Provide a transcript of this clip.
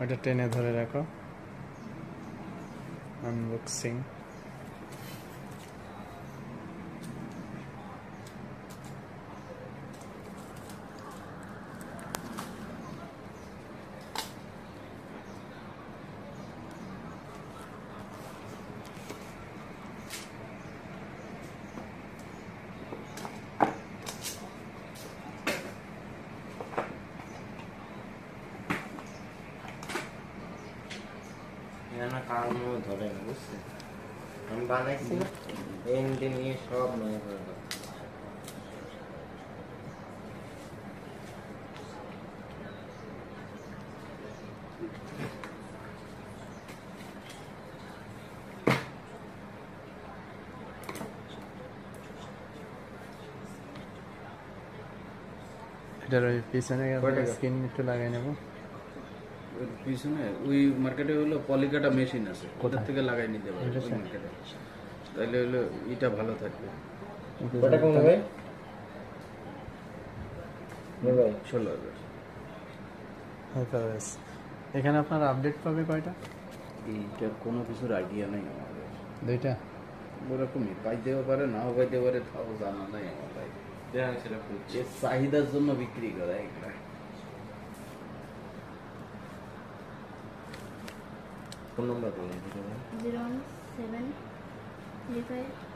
ওটা টেনে ধরে রাখো। আনবক্সিং। না কারণও ধরে না, বুঝছে? আমি বানাইছি না, এমডি নিয়ে সব নয় করে দাও। এটার ওই পিছনে স্ক্রিন একটু লাগাই নেব। ওর পিছনে ওই মার্কেটে হলো পলিকাটা মেশিন আছে, ওদের থেকে লাগাই নিতে পারবে ওই বুঝেছেন? মার্কেটে। তাহলে হলো এটা ভালো থাকবে। কটা কম হবে? 16,000। HyperOS। এখানে আপনার আপডেট পাবে কয়টা? এইটার কোনো কিছুর আইডিয়া নেই আমাদের। দুইটা। ওরকমই পাইতেও পারে, নাও পাইতে পারে, তাও জানা নাই আমার ভাই। সেটা খুঁজছি। এর চাহিদার জন্য বিক্রি করে এগুলা। কোন নম্বর বলেন? 01735